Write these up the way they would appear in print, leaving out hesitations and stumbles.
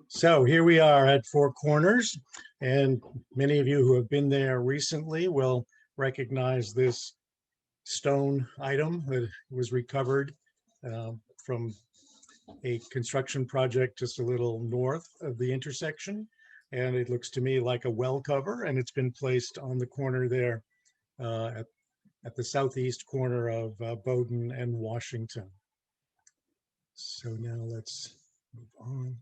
So here we are at Four Corners, and many of you who have been there recently will recognize this stone item that was recovered from a construction project just a little north of the intersection. And it looks to me like a well cover, and it's been placed on the corner there at the southeast corner of Bowdoin and Washington. So now let's move on.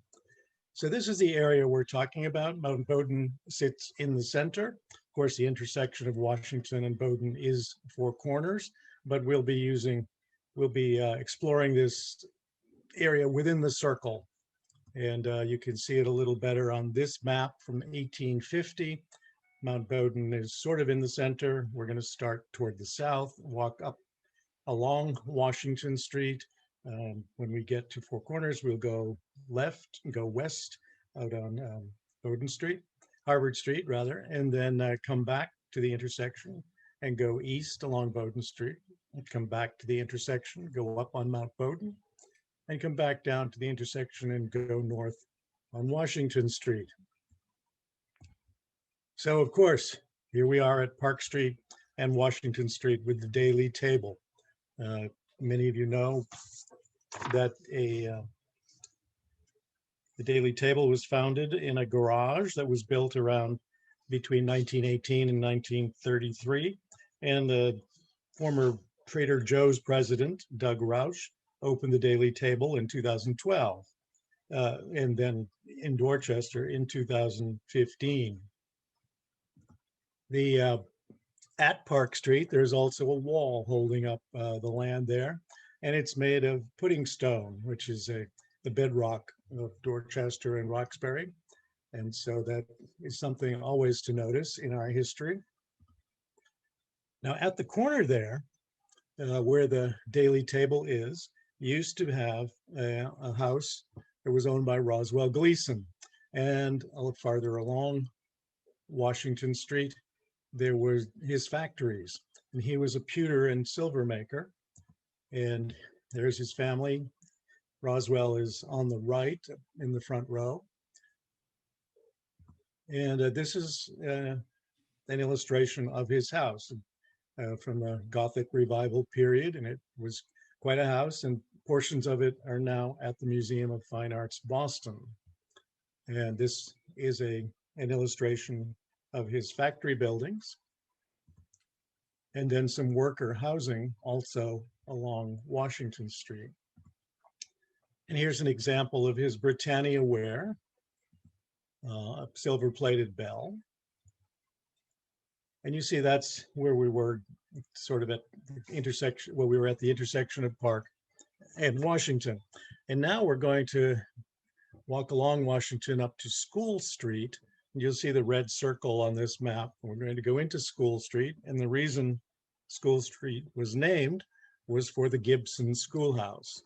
So this is the area we're talking about. Mount Bowdoin sits in the center. Of course, the intersection of Washington and Bowdoin is Four Corners, but we'll be exploring this area within the circle. And you can see it a little better on this map from 1850. Mount Bowdoin is sort of in the center. We're going to start toward the south, walk up along Washington Street. When we get to Four Corners, we'll go left and go west out on Bowdoin Street, Harvard Street rather, and then come back to the intersection and go east along Bowdoin Street and come back to the intersection, go up on Mount Bowdoin and come back down to the intersection and go north on Washington Street. So of course, here we are at Park Street and Washington Street with the daily table. Many of you know that the daily table was founded in a garage that was built around between 1918 and 1933. And the former Trader Joe's president, Doug Roush, opened the daily table in 2012, and then in Dorchester in 2015. At Park Street, there's also a wall holding up the land there, and it's made of pudding stone, which is the bedrock of Dorchester and Roxbury. And so that is something always to notice in our history. Now at the corner there, where the daily table is, used to have a house that was owned by Roswell Gleason. And a little farther along Washington Street, there was his factories, and he was a pewter and silver maker. And there's his family. Roswell is on the right in the front row. And this is an illustration of his house from the Gothic Revival period. And it was quite a house, and portions of it are now at the Museum of Fine Arts, Boston. And this is an illustration of his factory buildings, and then some worker housing also along Washington Street. And here's an example of his Britannia ware, a silver-plated bell. And you see that's where we were, sort of at the intersection, where we were at the intersection of Park and Washington. And now we're going to walk along Washington up to School Street. You'll see the red circle on this map. We're going to go into School Street, and the reason School Street was named was for the Gibson Schoolhouse.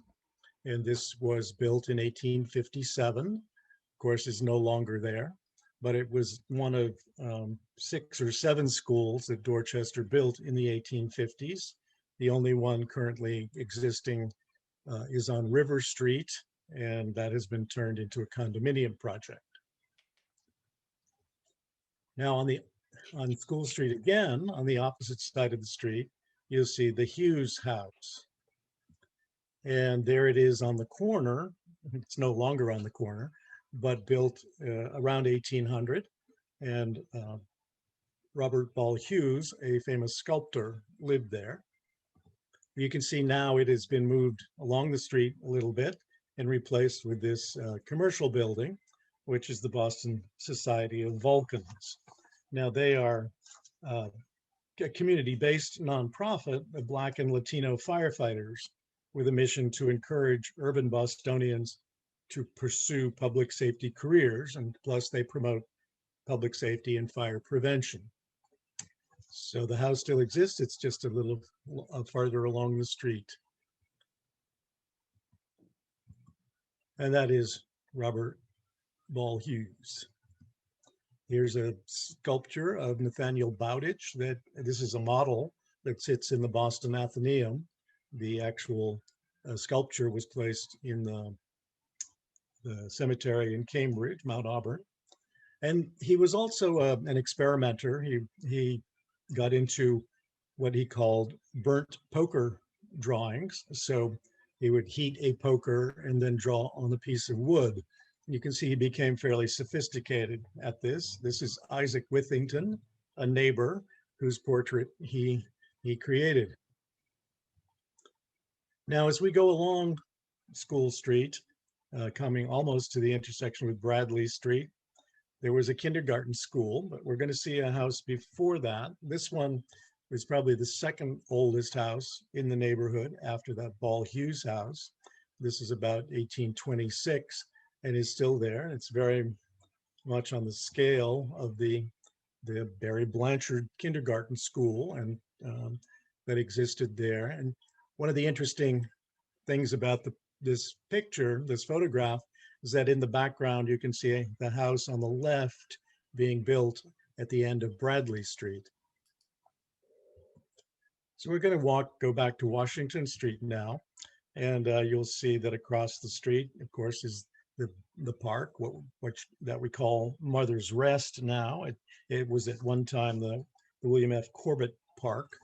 And this was built in 1857. Of course, it's no longer there, but it was one of 6 or 7 schools that Dorchester built in the 1850s. The only one currently existing is on River Street, and that has been turned into a condominium project. Now on School Street again, on the opposite side of the street, you'll see the Hughes house. And there it is on the corner. It's no longer on the corner, but built around 1800. And Robert Ball Hughes, a famous sculptor, lived there. You can see now it has been moved along the street a little bit and replaced with this commercial building, which is the Boston Society of Vulcans. Now they are a community-based nonprofit of Black and Latino firefighters with a mission to encourage urban Bostonians to pursue public safety careers, and plus they promote public safety and fire prevention. So the house still exists, it's just a little farther along the street. And that is Robert Ball Hughes. Here's a sculpture of Nathaniel Bowditch. This is a model that sits in the Boston Athenaeum. The actual sculpture was placed in the the cemetery in Cambridge, Mount Auburn. And he was also an experimenter. He got into what he called burnt poker drawings. So he would heat a poker and then draw on a piece of wood. You can see he became fairly sophisticated at this. This is Isaac Withington, a neighbor whose portrait he created. Now, as we go along School Street, coming almost to the intersection with Bradley Street, there was a kindergarten school, but we're going to see a house before that. This one was probably the second oldest house in the neighborhood after that Ball Hughes house. This is about 1826 and is still there. It's very much on the scale of the Barry Blanchard Kindergarten School and that existed there. And one of the interesting things about this picture, this photograph, is that in the background you can see the house on the left being built at the end of Bradley Street. So we're going to go back to Washington Street now, and you'll see that across the street, of course, is the park, that we call Mother's Rest now. It was at one time the William F. Corbett Park.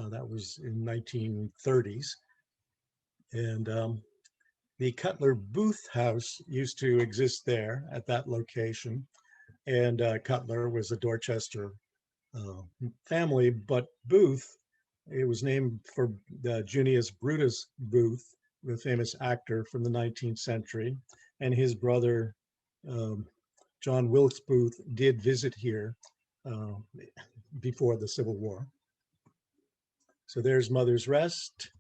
That was in 1930s. And the Cutler Booth House used to exist there at that location. And Cutler was a Dorchester family, but Booth, it was named for Junius Brutus Booth, the famous actor from the 19th century. And his brother, John Wilkes Booth, did visit here before the Civil War. So there's Mother's Rest.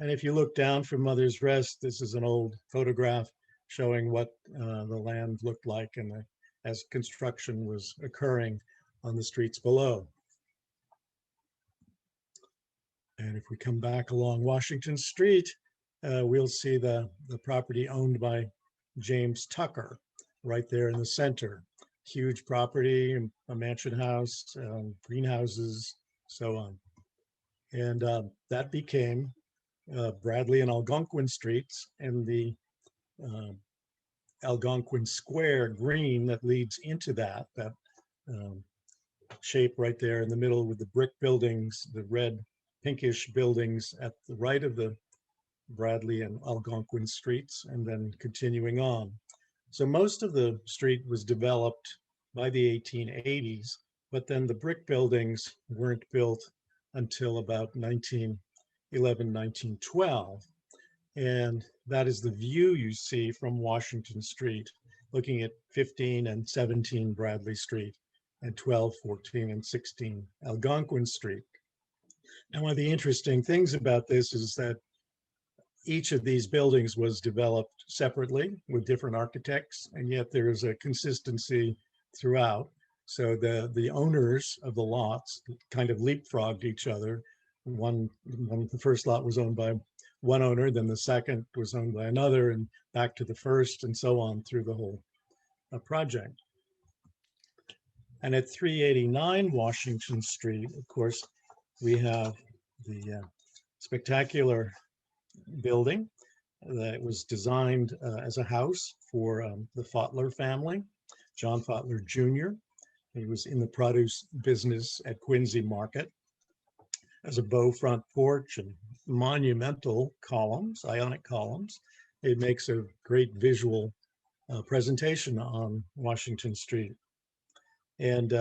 And if you look down from Mother's Rest, this is an old photograph showing what the land looked like and as construction was occurring on the streets below. And if we come back along Washington Street, we'll see the property owned by James Tucker right there in the center. Huge property, a mansion house, greenhouses, so on. And that became Bradley and Algonquin Streets, and the Algonquin Square green that leads into that shape right there in the middle with the brick buildings, the red pinkish buildings at the right of the Bradley and Algonquin streets, and then continuing on. So most of the street was developed by the 1880s, but then the brick buildings weren't built until about 1911, 1912. And that is the view you see from Washington Street, looking at 15 and 17 Bradley Street and 12, 14, and 16 Algonquin Street. And one of the interesting things about this is that each of these buildings was developed separately with different architects, and yet there is a consistency throughout. So the owners of the lots kind of leapfrogged each other. The first lot was owned by one owner, then the second was owned by another, and back to the first, and so on through the whole project. And at 389 Washington Street, of course, we have the spectacular building that was designed as a house for the Fottler family, John Fottler Jr. He was in the produce business at Quincy Market. As a bow front porch and monumental columns, ionic columns, it makes a great visual presentation on Washington Street. And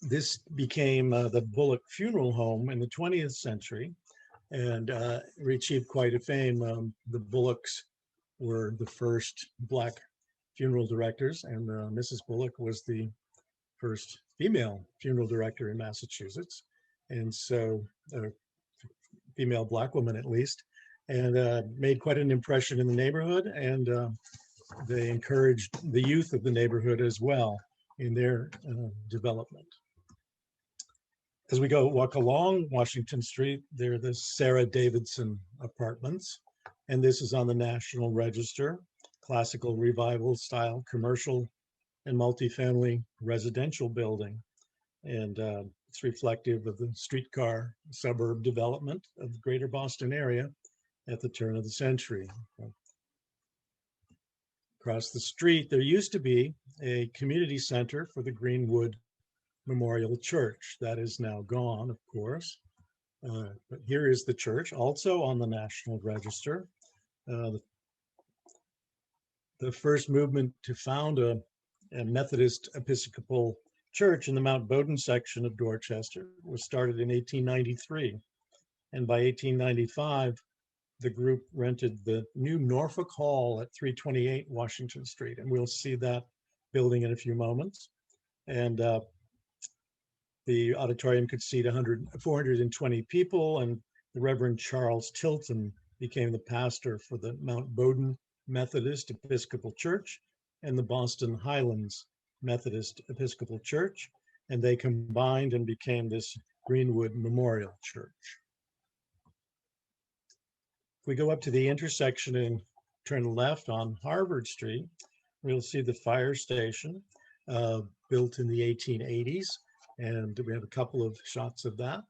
this became the Bullock Funeral Home in the 20th century, and achieved quite a fame. The Bullocks were the first Black funeral directors, and Mrs. Bullock was the first female funeral director in Massachusetts, and so a female Black woman at least, and made quite an impression in the neighborhood, and they encouraged the youth of the neighborhood as well in their development. As we walk along Washington Street, there are the Sarah Davidson apartments, and this is on the National Register, classical revival style commercial and multifamily residential building. And it's reflective of the streetcar suburb development of the greater Boston area. at the turn of the century. Across the street, there used to be a community center for the Greenwood Memorial Church. That is now gone, of course. But here is the church, also on the National Register. The first movement to found a Methodist Episcopal church in the Mount Bowdoin section of Dorchester was started in 1893. And by 1895, the group rented the new Norfolk Hall at 328 Washington Street. And we'll see that building in a few moments. And the auditorium could seat 420 people, and the Reverend Charles Tilton became the pastor for the Mount Bowdoin Methodist Episcopal Church and the Boston Highlands Methodist Episcopal Church, and they combined and became this Greenwood Memorial Church. If we go up to the intersection and turn left on Harvard Street, we'll see the fire station built in the 1880s. And we have a couple of shots of that,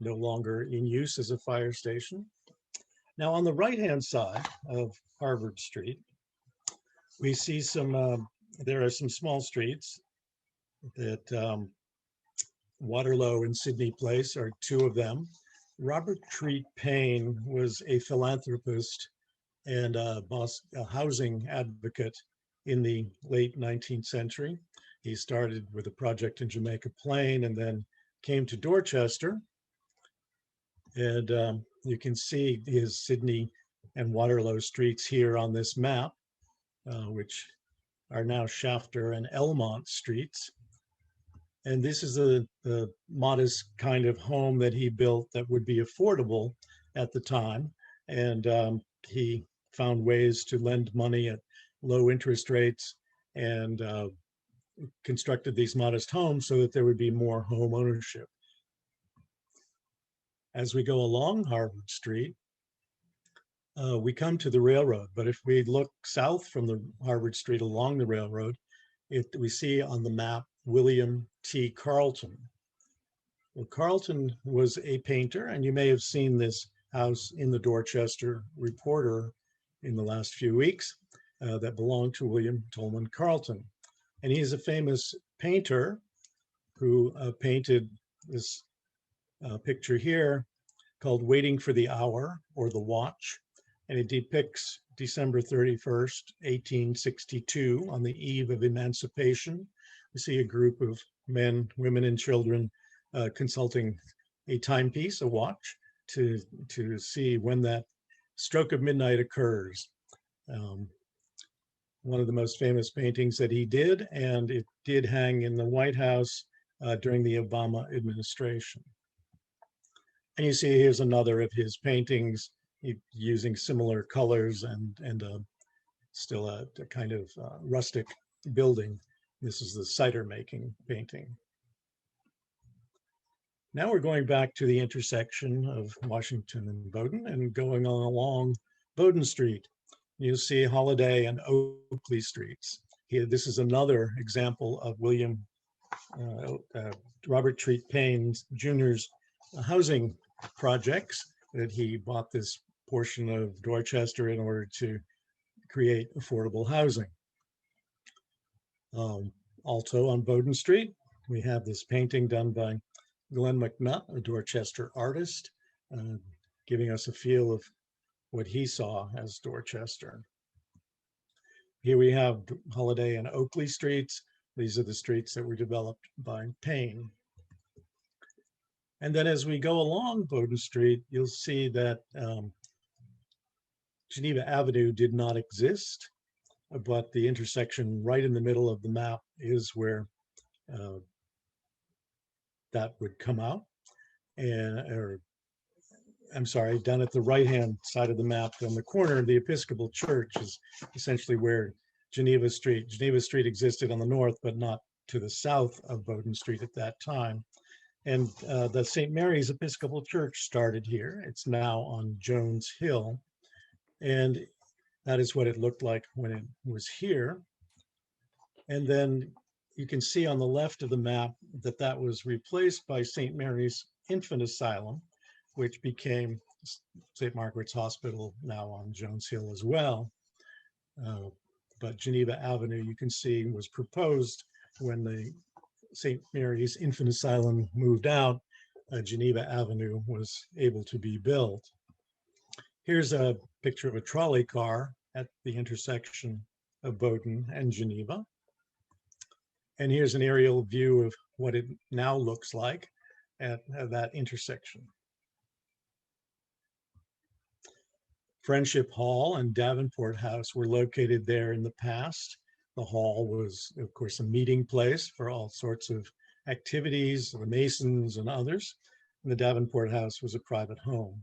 no longer in use as a fire station. Now on the right-hand side of Harvard Street, we see there are some small streets that Waterloo and Sydney Place are two of them. Robert Treat Paine was a philanthropist and a housing advocate in the late 19th century. He started with a project in Jamaica Plain and then came to Dorchester. And you can see his Sydney and Waterloo streets here on this map, which are now Shafter and Elmont streets. And this is the modest kind of home that he built that would be affordable at the time. And he found ways to lend money at low interest rates and constructed these modest homes so that there would be more home ownership. As we go along Harvard Street, we come to the railroad, but if we look south from the Harvard Street along the railroad, we see on the map William T. Carleton. Well, Carleton was a painter, and you may have seen this house in the Dorchester Reporter in the last few weeks that belonged to William Tolman Carleton. And he is a famous painter who painted this picture here called Waiting for the Hour or The Watch. And it depicts December 31st, 1862, on the eve of emancipation. We see a group of men, women, and children consulting a timepiece, a watch, to see when that stroke of midnight occurs. One of the most famous paintings that he did, and it did hang in the White House during the Obama administration. And you see here's another of his paintings using similar colors and still a kind of rustic building. This is the cider making painting. Now we're going back to the intersection of Washington and Bowdoin and going on along Bowdoin Street. You'll see Holiday and Oakley streets. Here, this is another example of Robert Treat Paine Jr.'s housing projects that he bought this portion of Dorchester in order to create affordable housing. Also on Bowdoin Street, we have this painting done by Glenn MacNutt, a Dorchester artist, giving us a feel of what he saw as Dorchester. Here we have Holiday and Oakley streets. These are the streets that were developed by Paine. And then as we go along Bowdoin Street, you'll see that Geneva Avenue did not exist, but the intersection right in the middle of the map is where that would come out. I'm sorry, down at the right-hand side of the map, on the corner of the Episcopal Church is essentially where Geneva Street existed on the north, but not to the south of Bowdoin Street at that time. And the St. Mary's Episcopal Church started here. It's now on Jones Hill. And that is what it looked like when it was here. And then you can see on the left of the map that that was replaced by St. Mary's Infant Asylum, which became St. Margaret's Hospital now on Jones Hill as well. But Geneva Avenue, you can see, was proposed when the St. Mary's Infant Asylum moved out. Geneva Avenue was able to be built. Here's a picture of a trolley car at the intersection of Bowdoin and Geneva. And here's an aerial view of what it now looks like at that intersection. Friendship Hall and Davenport House were located there in the past. The hall was, of course, a meeting place for all sorts of activities, the Masons and others. And the Davenport House was a private home.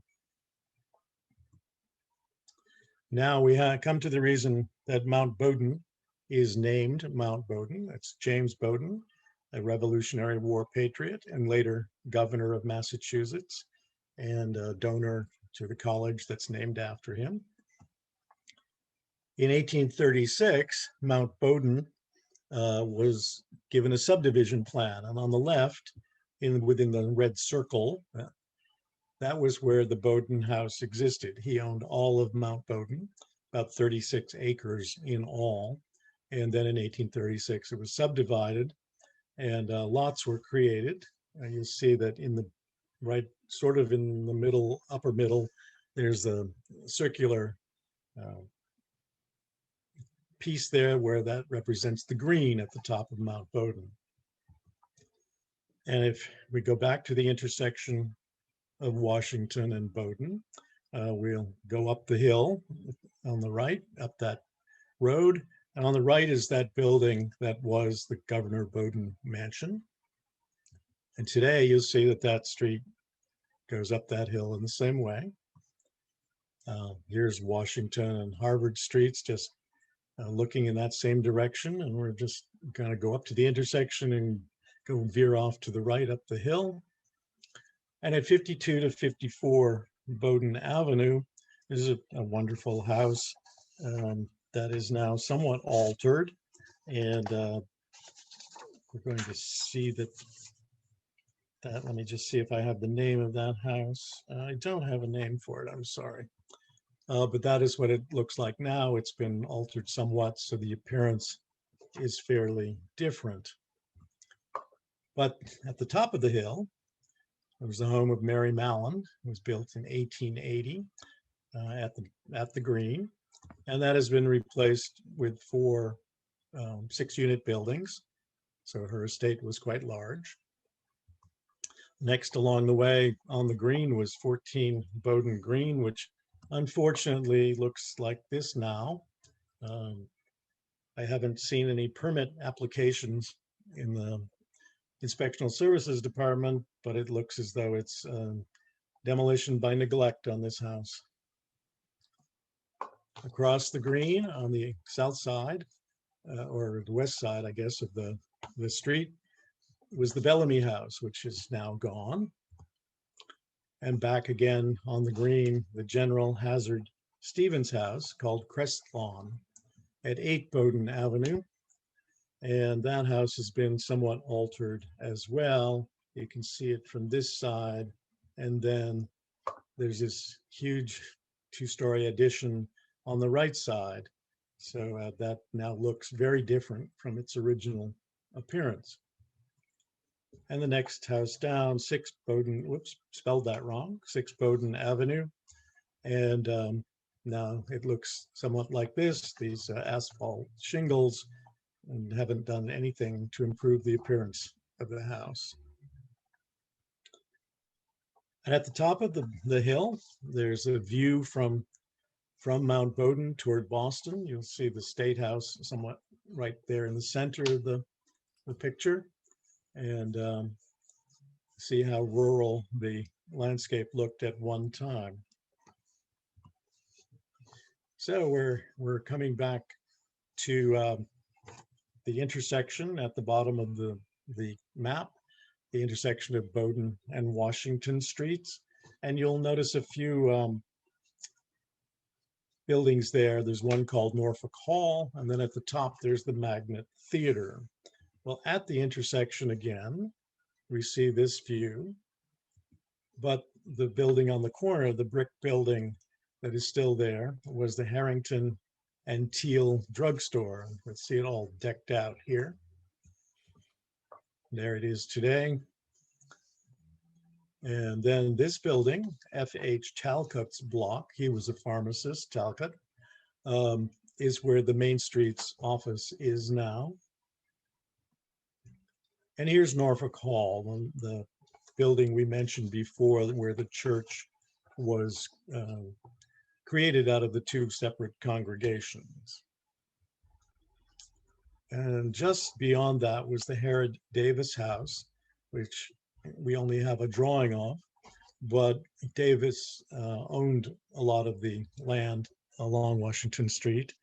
Now we come to the reason that Mount Bowdoin is named Mount Bowdoin. That's James Bowdoin, a Revolutionary War patriot and later governor of Massachusetts and a donor to the college that's named after him. In 1836, Mount Bowdoin was given a subdivision plan, and on the left, within the red circle, that was where the Bowdoin house existed. He owned all of Mount Bowdoin, about 36 acres in all. And then in 1836, it was subdivided and lots were created. You'll see that in the right, sort of in the middle, upper middle, there's a circular piece there where that represents the green at the top of Mount Bowdoin. And if we go back to the intersection of Washington and Bowdoin, we'll go up the hill on the right, up that road. And on the right is that building that was the Governor Bowdoin Mansion. And today you'll see that that street goes up that hill in the same way. Here's Washington and Harvard streets, just looking in that same direction. And we're just going to go up to the intersection and go veer off to the right up the hill. And at 52 to 54 Bowdoin Avenue is a wonderful house that is now somewhat altered. And we're going to see that, let me just see if I have the name of that house. I don't have a name for it, I'm sorry. But that is what it looks like now. It's been altered somewhat, so the appearance is fairly different. But at the top of the hill, it was the home of Mary Mallon. It was built in 1880 at the Green, and that has been replaced with 4 6-unit buildings. So her estate was quite large. Next along the way on the Green was 14 Bowdoin Green, which unfortunately looks like this now. I haven't seen any permit applications in the Inspectional Services Department, but it looks as though it's demolition by neglect on this house. Across the Green on the south side, or the west side, I guess, of the street, was the Bellamy House, which is now gone. And back again on the Green, the General Hazard Stevens House, called Crest Lawn, at 8 Bowdoin Avenue. And that house has been somewhat altered as well. You can see it from this side. And then there's this huge 2-story addition on the right side. So that now looks very different from its original appearance. And the next house down, 6 Bowdoin, whoops, spelled that wrong, 6 Bowdoin Avenue. And now it looks somewhat like this, these asphalt shingles, and haven't done anything to improve the appearance of the house. And at the top of the hill, there's a view from Mount Bowdoin toward Boston. You'll see the State House somewhat right there in the center of the picture, and see how rural the landscape looked at one time. So we're coming back to the intersection at the bottom of the map, the intersection of Bowdoin and Washington streets. And you'll notice a few buildings there. There's one called Norfolk Hall, and then at the top, there's the Magnet Theater. Well, at the intersection again, we see this view, but the building on the corner, the brick building that is still there, was the Harrington and Teele drugstore. Let's see it all decked out here. There it is today. And then this building, F.H. Talcott's block, he was a pharmacist, Talcott, is where the Main Street's office is now. And here's Norfolk Hall, the building we mentioned before, where the church was created out of the two separate congregations. And just beyond that was the Harrod Davis house, which we only have a drawing of, but Davis owned a lot of the land along Washington Street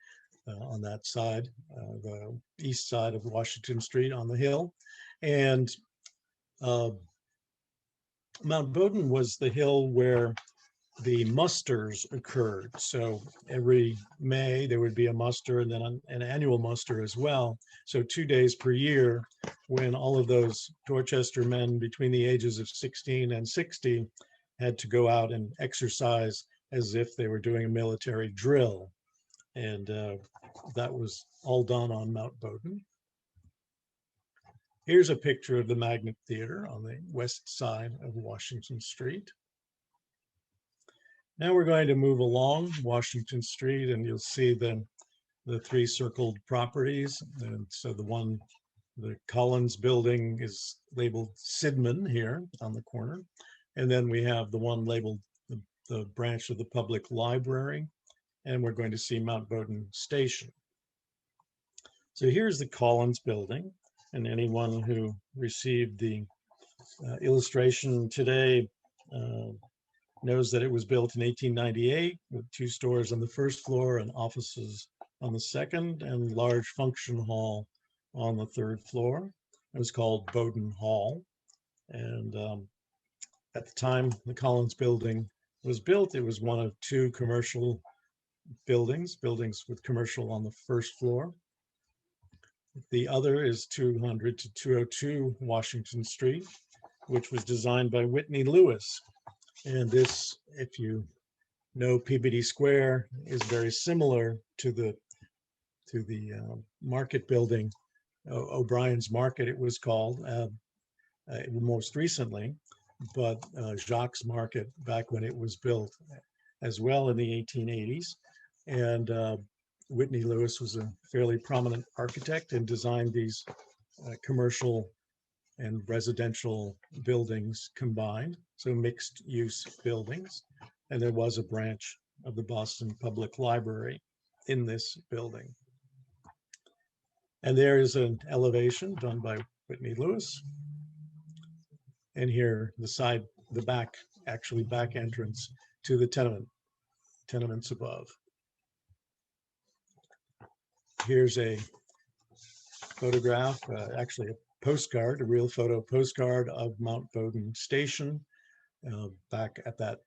on that side, the east side of Washington Street on the hill. And Mount Bowdoin was the hill where the musters occurred. So every May there would be a muster, and then an annual muster as well. So 2 days per year, when all of those Dorchester men between the ages of 16 and 60 had to go out and exercise as if they were doing a military drill. And that was all done on Mount Bowdoin. Here's a picture of the MacNutt Theater on the west side of Washington Street. Now we're going to move along Washington Street, and you'll see the three circled properties. And so the Collins building is labeled Sidman here on the corner. And then we have the one labeled the branch of the public library. And we're going to see Mount Bowdoin Station. So here's the Collins building. And anyone who received the illustration today knows that it was built in 1898 with 2 stores on the first floor and offices on the second, and large function hall on the 3rd floor. It was called Bowdoin Hall. And at the time the Collins building was built, it was one of 2 commercial buildings with commercial on the 1st floor. The other is 200 to 202 Washington Street, which was designed by Whitney Lewis. And this, if you know Peabody Square, is very similar to the market building, O'Brien's Market it was called most recently, but Jacques Market back when it was built as well in the 1880s. And Whitney Lewis was a fairly prominent architect and designed these commercial and residential buildings combined, so mixed use buildings. And there was a branch of the Boston Public Library in this building. And there is an elevation done by Whitney Lewis. And here the back entrance to the tenements above. Here's a photograph, actually a postcard, a real photo postcard of Mount Bowdoin Station back at that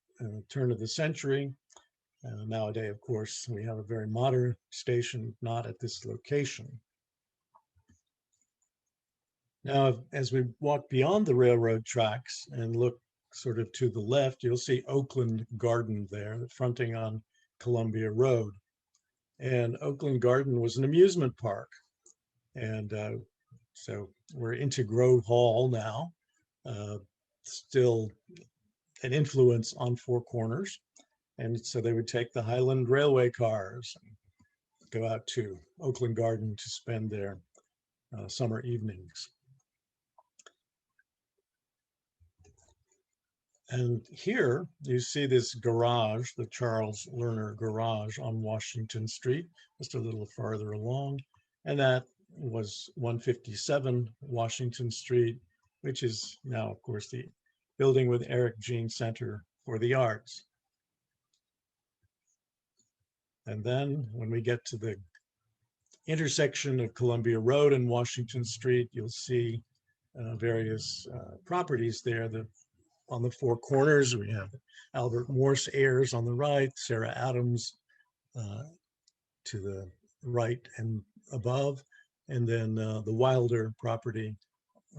turn of the century. Nowadays, of course, we have a very modern station, not at this location. Now, as we walk beyond the railroad tracks and look sort of to the left, you'll see Oakland Garden there, fronting on Columbia Road. And Oakland Garden was an amusement park. And so we're into Grove Hall now, still an influence on Four Corners. And so they would take the Highland Railway cars and go out to Oakland Garden to spend their summer evenings. And here you see this garage, the Charles Lerner Garage on Washington Street, just a little farther along. And that was 157 Washington Street, which is now, of course, the building with Eric Jean Center for the Arts. And then when we get to the intersection of Columbia Road and Washington Street, you'll see various properties there. On the Four Corners, we have Albert Morse heirs on the right, Sarah Adams to the right and above, and then the Wilder property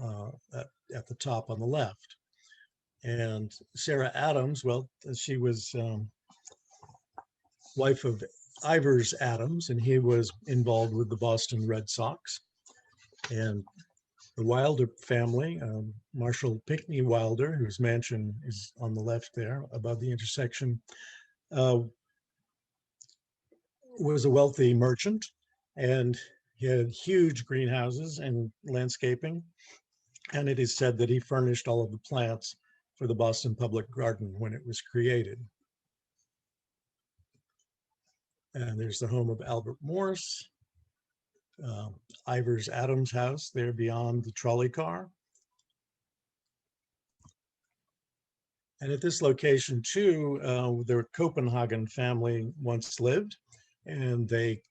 at the top on the left. And Sarah Adams, well, she was wife of Ivers Adams, and he was involved with the Boston Red Sox. And the Wilder family, Marshall Pinckney Wilder, whose mansion is on the left there above the intersection, was a wealthy merchant, and he had huge greenhouses and landscaping. And it is said that he furnished all of the plants for the Boston Public Garden when it was created. And there's the home of Albert Morse, Ivers Adams' house there beyond the trolley car. And at this location too, the Copenhagen family once lived, and the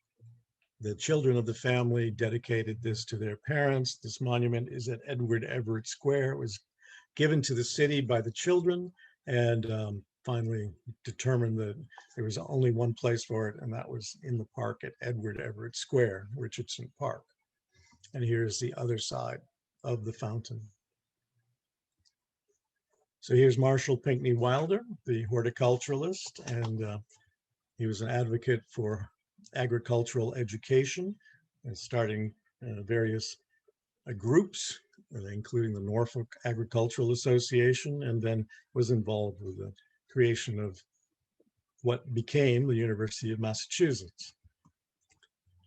children of the family dedicated this to their parents. This monument is at Edward Everett Square. It was given to the city by the children, and finally determined that there was only one place for it, and that was in the park at Edward Everett Square, Richardson Park. And here's the other side of the fountain. So here's Marshall Pinckney Wilder, the horticulturalist, and he was an advocate for agricultural education and starting various groups, including the Norfolk Agricultural Association, and then was involved with the creation of what became the University of Massachusetts.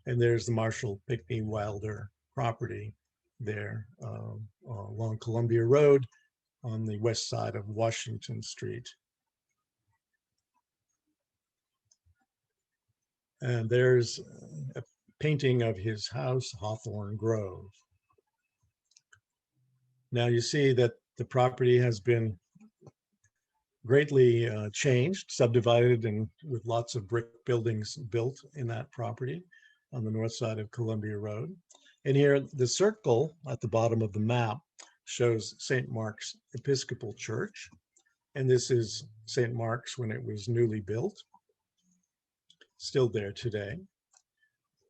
And there's the Marshall Pinckney Wilder property there along Columbia Road on the west side of Washington Street. And there's a painting of his house, Hawthorne Grove. Now you see that the property has been greatly changed, subdivided, and with lots of brick buildings built in that property on the north side of Columbia Road. And here, the circle at the bottom of the map shows St. Mark's Episcopal Church. And this is St. Mark's when it was newly built, still there today.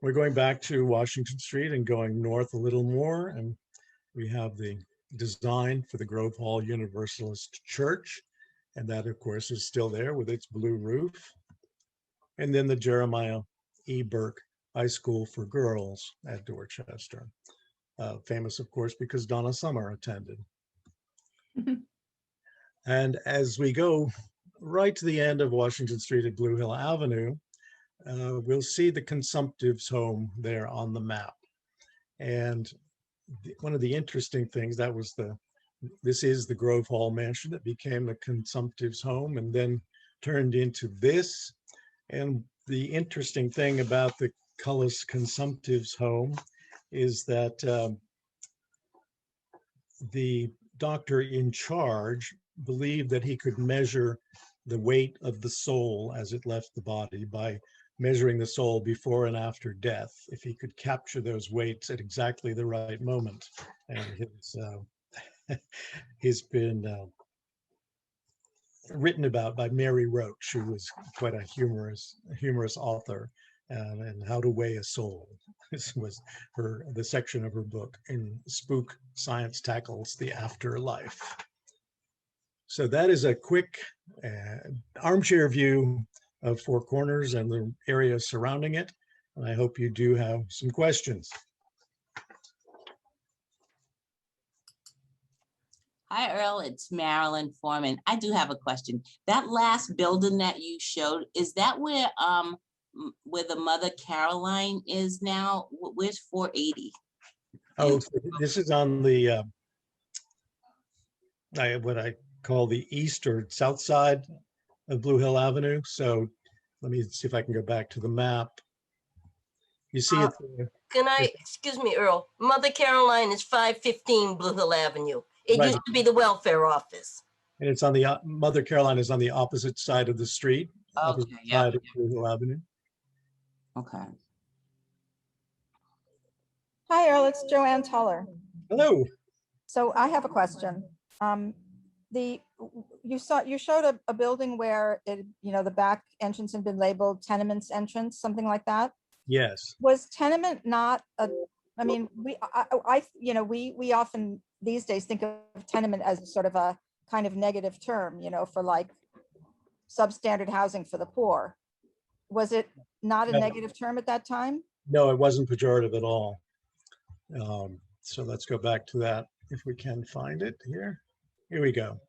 We're going back to Washington Street and going north a little more, and we have the design for the Grove Hall Universalist Church. And that, of course, is still there with its blue roof. And then the Jeremiah E. Burke High School for Girls at Dorchester. Famous, of course, because Donna Summer attended. And as we go right to the end of Washington Street at Blue Hill Avenue, we'll see the Consumptives home there on the map. And one of the interesting things, this is the Grove Hall mansion that became the Consumptives home and then turned into this. And the interesting thing about the Cullis Consumptives home is that the doctor in charge believed that he could measure the weight of the soul as it left the body by measuring the soul before and after death, if he could capture those weights at exactly the right moment. And he's been written about by Mary Roach, who was quite a humorous author, and How to Weigh a Soul. This was the section of her book in Spook Science Tackles the Afterlife. So that is a quick armchair view of Four Corners and the area surrounding it. And I hope you do have some questions. Hi, Earl. It's Marilyn Foreman. I do have a question. That last building that you showed, is that where the Mother Caroline is now? Where's 480? Oh, so this is on the what I call the east or south side of Blue Hill Avenue. So let me see if I can go back to the map. You see it there. Excuse me, Earl. Mother Caroline is 515 Blue Hill Avenue. It Right. used to be the welfare office. And it's on the, Mother Caroline is on the opposite side of the street, opposite side of Blue Hill Avenue. Okay. Hi, Earl, it's Joanne Tuller. Hello. So I have a question. You showed a building where the back entrance had been labeled tenements entrance, something like that. Yes. Was tenement not I mean, we often these days think of tenement as sort of a kind of negative term, for like substandard housing for the poor. Was it not a No. negative term at that time? No, it wasn't pejorative at all. So let's go back to that if we can find it here. Here we go.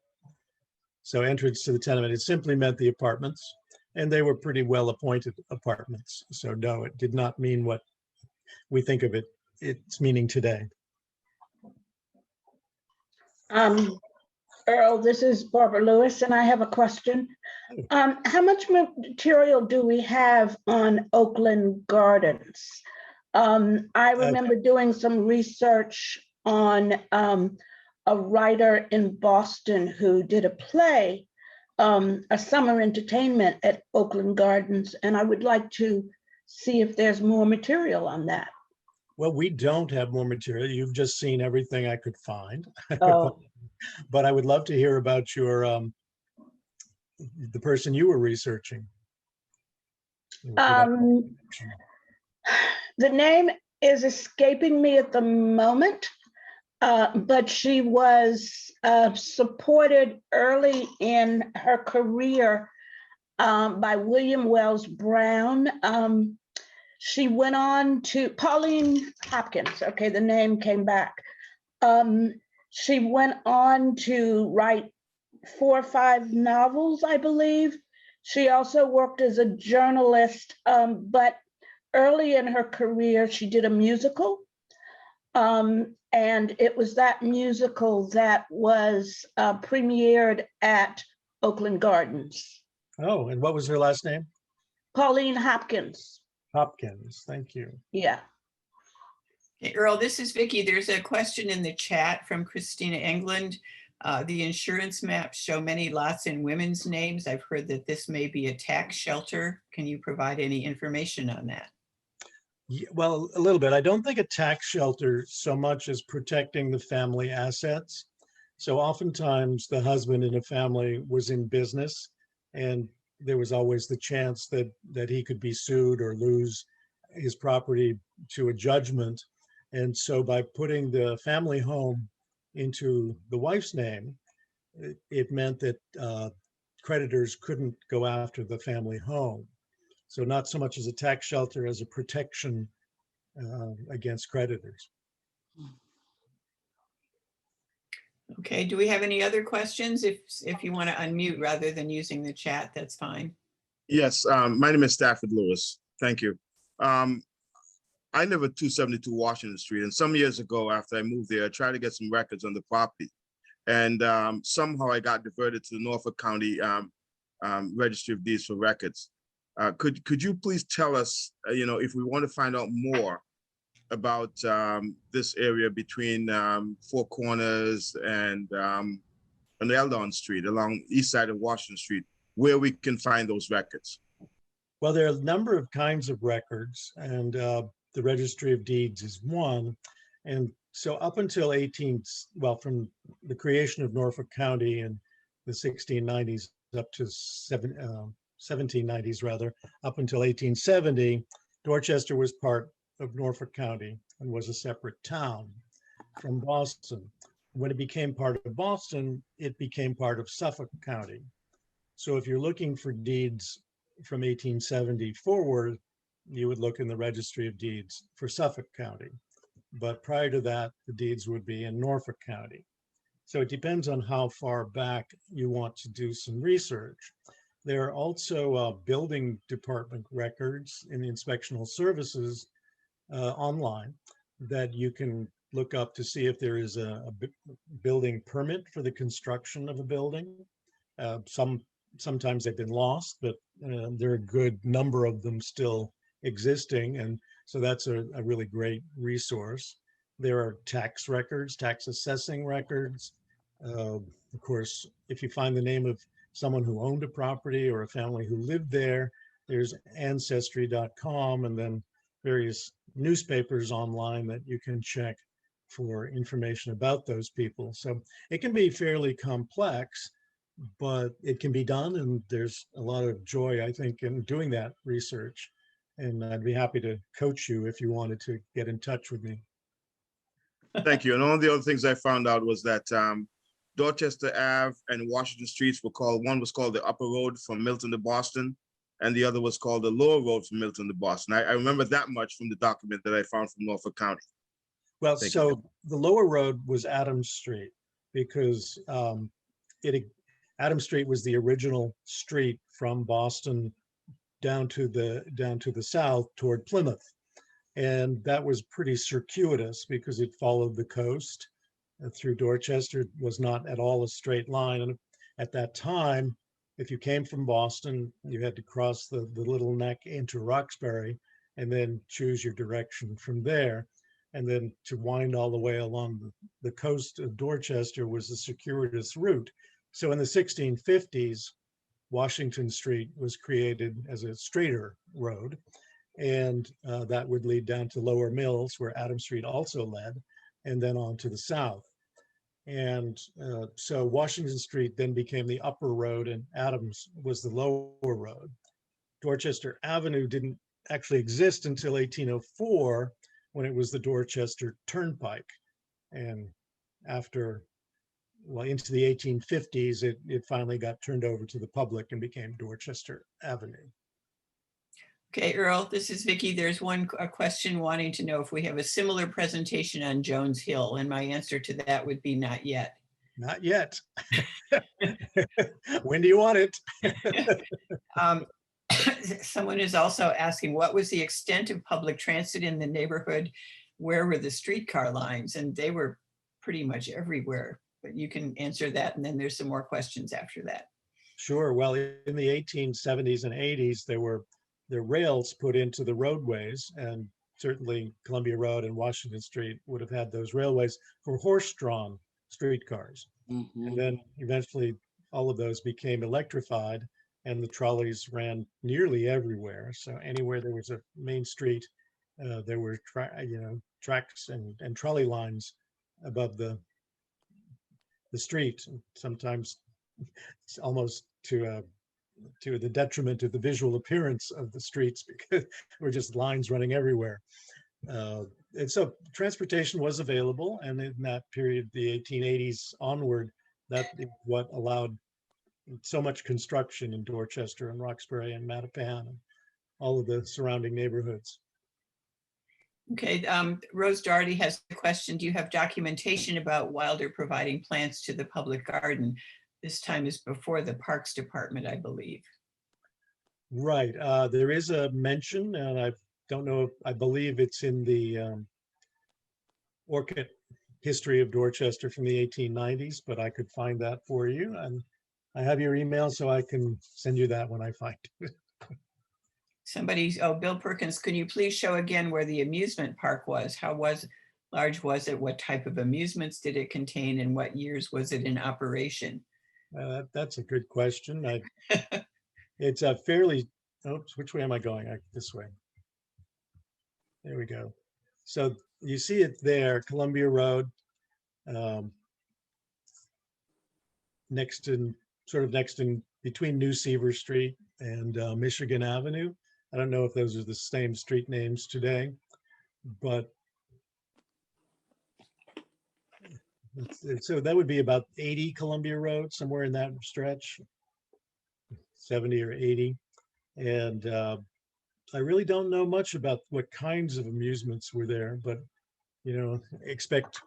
So entrance to the tenement, it simply meant the apartments, and they were pretty well appointed apartments. So no, it did not mean what we think of its meaning today. Earl, this is Barbara Lewis, and I have a question. How much material do we have on Oakland Gardens? I remember doing some research on a writer in Boston who did a play, a summer entertainment at Oakland Gardens, and I would like to see if there's more material on that. Well, we don't have more material. You've just seen everything I could find. Oh. But I would love to hear about your the person you were researching. The name is escaping me at the moment, but she was supported early in her career by William Wells Brown. She went on to Pauline Hopkins. Okay, the name came back. She went on to write 4 or 5 novels, I believe. She also worked as a journalist, but early in her career, she did a musical. And it was that musical that was premiered at Oakland Gardens. Oh, and what was her last name? Pauline Hopkins. Hopkins, thank you. Yeah. Hey, Earl, this is Vicki. There's a question in the chat from Christina England. The insurance maps show many lots in women's names. I've heard that this may be a tax shelter. Can you provide any information on that? Yeah, well, a little bit. I don't think a tax shelter so much as protecting the family assets. So oftentimes the husband in a family was in business, and there was always the chance that he could be sued or lose his property to a judgment. And so by putting the family home into the wife's name, it meant that creditors couldn't go after the family home. So not so much as a tax shelter as a protection against creditors. Okay, do we have any other questions? If you want to unmute rather than using the chat, that's fine. Yes, my name is Stafford Lewis. Thank you. I live at 272 Washington Street, and some years ago after I moved there, I tried to get some records on the property. And somehow I got diverted to the Norfolk County Registry of Deeds for records. Could you please tell us, if we want to find out more about this area between Four Corners and Eldon Street along east side of Washington Street, where we can find those records? Well, there are a number of kinds of records, and the Registry of Deeds is one. And so up until from the creation of Norfolk County in the 1690s up to 1790s rather, up until 1870, Dorchester was part of Norfolk County and was a separate town from Boston. When it became part of Boston, it became part of Suffolk County. So if you're looking for deeds from 1870 forward, you would look in the Registry of Deeds for Suffolk County. But prior to that, the deeds would be in Norfolk County. So it depends on how far back you want to do some research. There are also building department records in the inspectional services online that you can look up to see if there is a building permit for the construction of a building. Sometimes they've been lost, but there are a good number of them still existing. And so that's a really great resource. There are tax records, tax assessing records. Of course, if you find the name of someone who owned a property or a family who lived there, there's ancestry.com, and then various newspapers online that you can check for information about those people. So it can be fairly complex, but it can be done, and there's a lot of joy, I think, in doing that research. And I'd be happy to coach you if you wanted to get in touch with me. Thank you. And one of the other things I found out was that Dorchester Ave and Washington Streets were called, one was called the Upper Road from Milton to Boston, and the other was called the Lower Road from Milton to Boston. I remember that much from the document that I found from Norfolk County. Well, Thank so the lower road was Adams Street because Adams Street was the original street from Boston down to the south toward Plymouth. And that was pretty circuitous because it followed the coast through Dorchester. It was not at all a straight line. And at that time, if you came from Boston, you had to cross the Little Neck into Roxbury and then choose your direction from there. And then to wind all the way along the coast of Dorchester was a circuitous route. So in the 1650s, Washington Street was created as a straighter road. And that would lead down to Lower Mills, where Adams Street also led, and then on to the south. And so Washington Street then became the upper road and Adams was the lower road. Dorchester Avenue didn't actually exist until 1804, when it was the Dorchester Turnpike. And after, well, into the 1850s, it finally got turned over to the public and became Dorchester Avenue. Okay, Earl, this is Vicki. There's a question wanting to know if we have a similar presentation on Jones Hill, and my answer to that would be not yet. Not yet. When do you want it? Someone is also asking, what was the extent of public transit in the neighborhood? Where were the streetcar lines? And they were pretty much everywhere, but you can answer that. And then there's some more questions after that. Sure. Well, in the 1870s and 80s, there were rails put into the roadways, and certainly Columbia Road and Washington Street would have had those railways for horse-drawn streetcars. Mhm. And then eventually all of those became electrified, and the trolleys ran nearly everywhere. So anywhere there was a main street, there were tracks and trolley lines above the street. Sometimes it's almost to the detriment of the visual appearance of the streets, because there were just lines running everywhere. And so transportation was available, and in that period, the 1880s onward, that is what allowed so much construction in Dorchester and Roxbury and Mattapan and all of the surrounding neighborhoods. Okay, Rose Doherty has a question. Do you have documentation about Wilder providing plants to the public garden? This time is before the Parks Department, I believe. Right, there is a mention, and I don't know, I believe it's in the Orchid History of Dorchester from the 1890s, but I could find that for you. And I have your email, so I can send you that when I find it. Bill Perkins, can you please show again where the amusement park was? How large was it? What type of amusements did it contain? And what years was it in operation? That's a good question. It's a fairly, oops, which way am I going? This way. There we go. So you see it there, Columbia Road, next in between New Seaver Street and Michigan Avenue. I don't know if those are the same street names today, but so that would be about 80 Columbia Road, somewhere in that stretch, 70 or 80. And I really don't know much about what kinds of amusements were there, but expect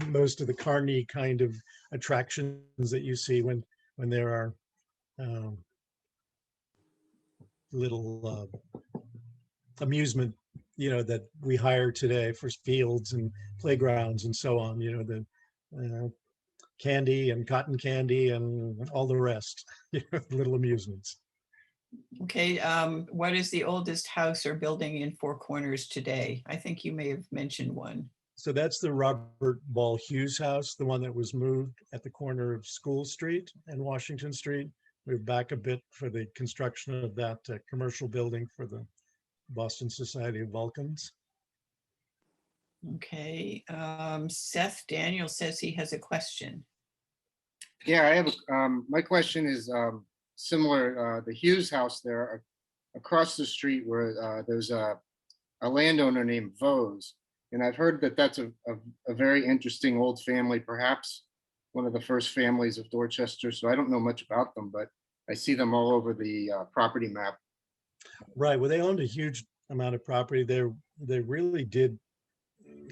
most of the carny kind of attractions that you see when there are little amusement, that we hire today for fields and playgrounds and so on, the candy and cotton candy and all the rest, little amusements. Okay, what is the oldest house or building in Four Corners today? I think you may have mentioned one. So that's the Robert Ball Hughes house, the one that was moved at the corner of School Street and Washington Street. Moved back a bit for the construction of that commercial building for the Boston Society of Vulcans. Okay, Seth Daniel says he has a question. Yeah, I have. My question is similar. The Hughes house there, across the street, where there's a landowner named Vose, and I've heard that that's a very interesting old family, perhaps one of the first families of Dorchester, so I don't know much about them, but I see them all over the property map. Right, well, they owned a huge amount of property there. They really did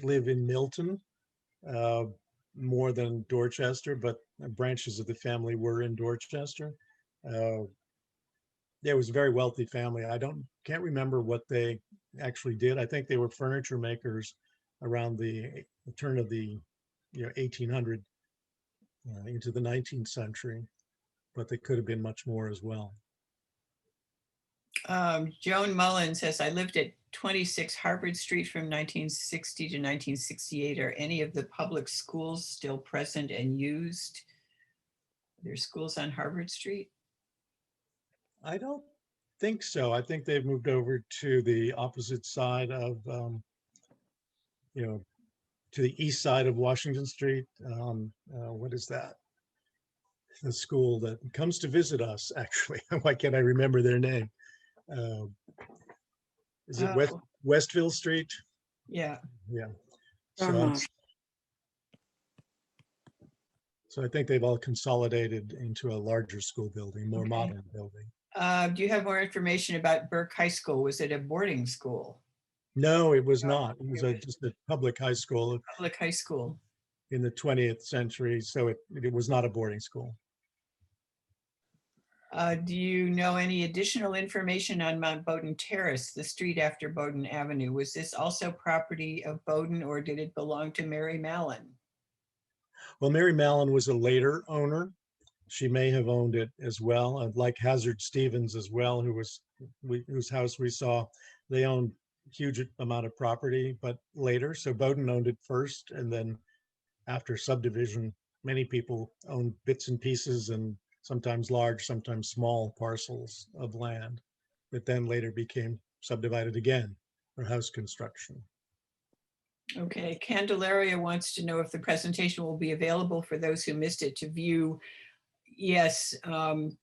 live in Milton, more than Dorchester, but branches of the family were in Dorchester. Yeah, it was a very wealthy family. Can't remember what they actually did. I think they were furniture makers around the turn of the 1800 into the 19th century, but they could have been much more as well. Joan Mullen says, I lived at 26 Harvard Street from 1960 to 1968. Are any of the public schools still present and used? There's schools on Harvard Street? I don't think so. I think they've moved over to the opposite side of, to the east side of Washington Street. What is that? The school that comes to visit us, actually. Why can't I remember their name? Is it Oh. Westville Street? Yeah. Yeah. So I think they've all consolidated into a larger school building, more Okay. modern building. Do you have more information about Burke High School? Was it a boarding school? No, it was not. It was just a public high school Public high school. in the 20th century. So it was not a boarding school. Do you know any additional information on Mount Bowdoin Terrace, the street after Bowdoin Avenue? Was this also property of Bowdoin, or did it belong to Mary Mallon? Well, Mary Mallon was a later owner. She may have owned it as well, like Hazard Stevens as well, whose house we saw. They owned a huge amount of property, but later. So Bowdoin owned it first, and then after subdivision, many people owned bits and pieces, and sometimes large, sometimes small parcels of land that then later became subdivided again for house construction. Okay, Candelaria wants to know if the presentation will be available for those who missed it to view. Yes, Kayla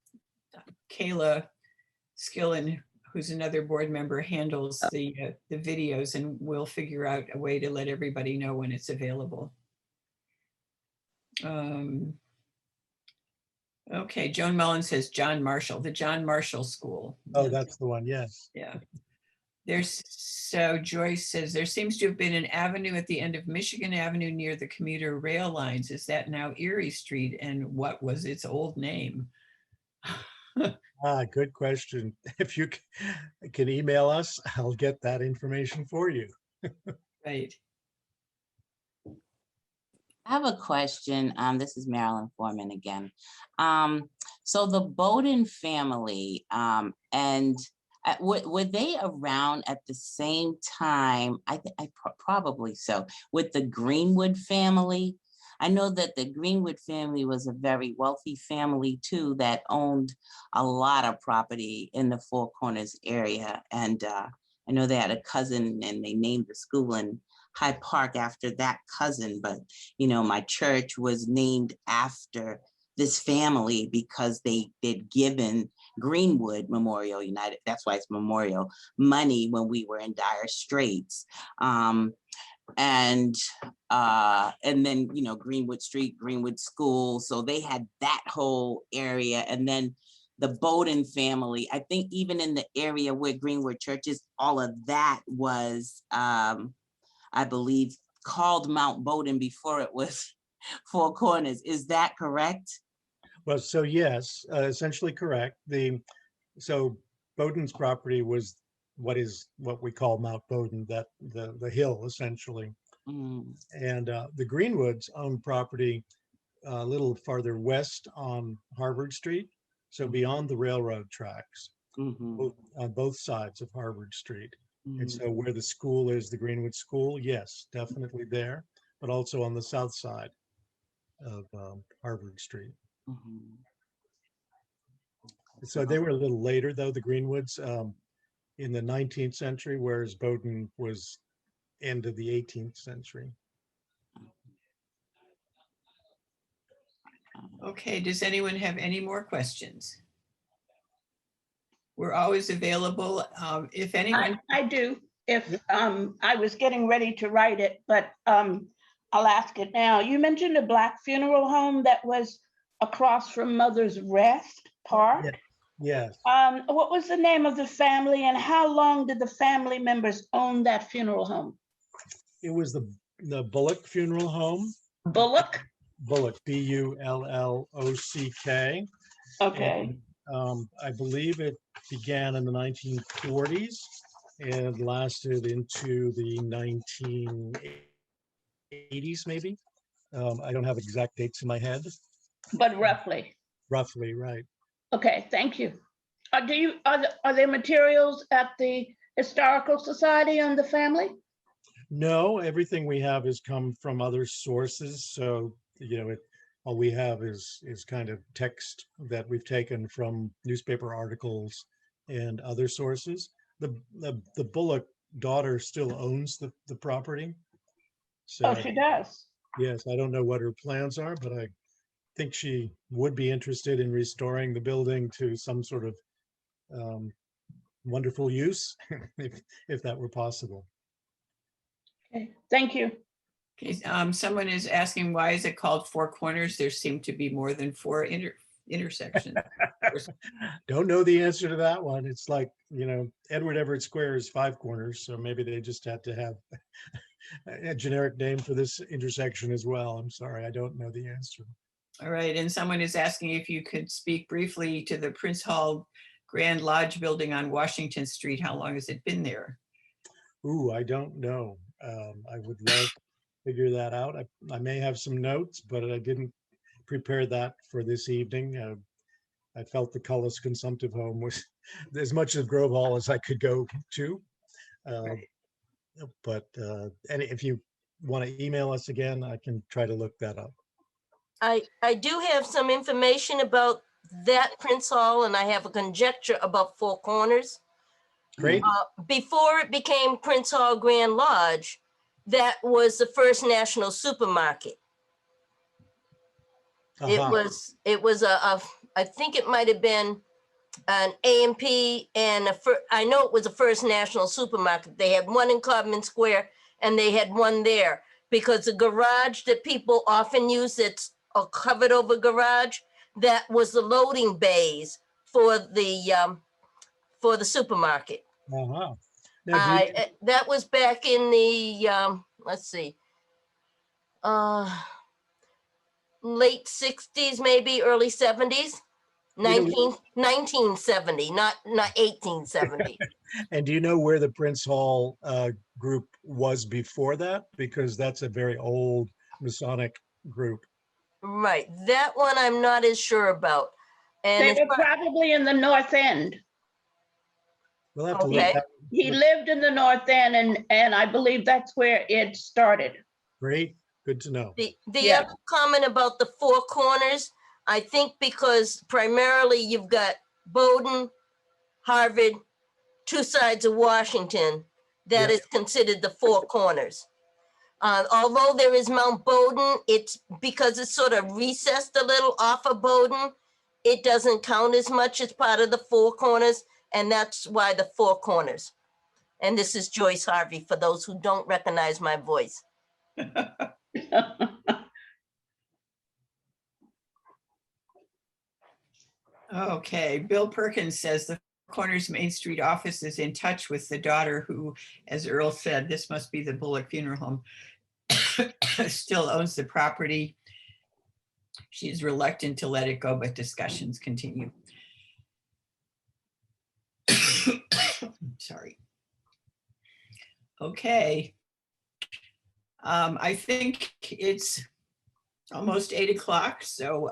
Skillen, who's another board member, handles the videos, and we'll figure out a way to let everybody know when it's available. Okay, Joan Mullen says John Marshall, the John Marshall School. Oh, that's the one, yes. Yeah. So Joyce says, there seems to have been an avenue at the end of Michigan Avenue near the commuter rail lines. Is that now Erie Street? And what was its old name? Good question. If you can email us, I'll get that information for you. Right. I have a question. This is Marilyn Foreman again. So the Bowdoin family, and were they around at the same time? Probably so, with the Greenwood family. I know that the Greenwood family was a very wealthy family too, that owned a lot of property in the Four Corners area. And I know they had a cousin, and they named the school in Hyde Park after that cousin. But, my church was named after this family because they'd given Greenwood Memorial United, that's why it's Memorial, money when we were in dire straits. And then, Greenwood Street, Greenwood School. So they had that whole area. And then the Bowdoin family, I think even in the area where Greenwood Church is, all of that was, I believe, called Mount Bowdoin before it was Four Corners. Is that correct? Well, so yes, essentially correct. So Bowdoin's property was what we call Mount Bowdoin, that the hill essentially. Mm. And the Greenwoods owned property a little farther west on Harvard Street, so beyond the railroad tracks, on both sides of Harvard Street. And so where the school is, the Greenwood School, yes, definitely there, but also on the south side of Harvard Street. So they were a little later, though, the Greenwoods, in the 19th century, whereas Bowdoin was end of the 18th century. Okay, does anyone have any more questions? We're always available. If anyone. I do. If I was getting ready to write it, but I'll ask it now. You mentioned a black funeral home that was across from Mother's Rest Park. Yes, What was the name of the family and how long did the family members own that funeral home? it was the Bullock Funeral Home. Bullock? Bullock, Bullock. Okay. I believe it began in the 1940s and lasted into the 1980s, maybe. I don't have exact dates in my head. But roughly. Roughly, right. Okay, thank you. Are there materials at the Historical Society on the family? No, everything we have has come from other sources. So, all we have is kind of text that we've taken from newspaper articles and other sources. The Bullock daughter still owns the property. So, Oh, she does. yes, I don't know what her plans are, but I think she would be interested in restoring the building to some sort of wonderful use, if that were possible. Okay, thank you. Okay, someone is asking, why is it called Four Corners? There seem to be more than four intersections. Don't know the answer to that one. It's like, Edward Everett Square is 5 corners, so maybe they just had to have a generic name for this intersection as well. I'm sorry, I don't know the answer. All right, and someone is asking if you could speak briefly to the Prince Hall Grand Lodge building on Washington Street. How long has it been there? Ooh, I don't know. I would love to figure that out. I may have some notes, but I didn't prepare that for this evening. I felt the Cullis Consumptive Home was as much of Grove Hall as I could go to. Right. But and if you want to email us again, I can try to look that up. I do have some information about that Prince Hall, and I have a conjecture about Four Corners. Great. Before it became Prince Hall Grand Lodge, that was the first national supermarket. It was I think it might have been an A&P and I know it was the first national supermarket. They had one in Codman Square and they had one there because the garage that people often use, it's a covered over garage, that was the loading bays for the supermarket. Uh-huh. Now, That was back in the, let's see, late 60s, maybe early 70s, 1970, not 1870. and do you know where the Prince Hall group was before that? Because that's a very old Masonic group. Right, that one I'm not as sure about. And They were probably in the North End. We'll have to look Okay. that. He lived in the North End and I believe that's where it started. Great, good to know. The Yeah. other comment about the Four Corners, I think because primarily you've got Bowdoin, Harvard, two sides of Washington, that Yeah. is considered the Four Corners. Although there is Mount Bowdoin, it's because it's sort of recessed a little off of Bowdoin, it doesn't count as much as part of the Four Corners, and that's why the Four Corners. And this is Joyce Harvey, for those who don't recognize my voice. Okay, Bill Perkins says the Corners Main Street office is in touch with the daughter who, as Earl said, this must be the Bullock Funeral Home, still owns the property. She is reluctant to let it go, but discussions continue. Sorry. Okay. I think it's almost 8 o'clock, so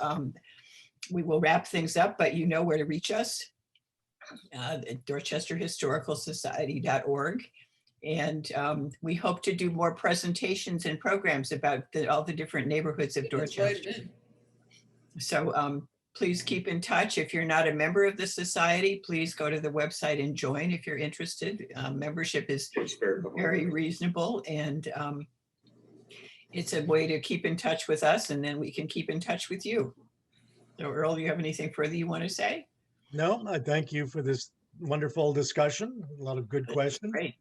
we will wrap things up, but you know where to reach us. At dorchesterhistoricalsociety.org. And we hope to do more presentations and programs about all the different neighborhoods of Dorchester. So please keep in touch. If you're not a member of the society, please go to the website and join if you're interested. Membership is very reasonable, and it's a way to keep in touch with us, and then we can keep in touch with you. So Earl, do you have anything further you want to say? No, I thank you for this wonderful discussion. A lot of good questions. Great.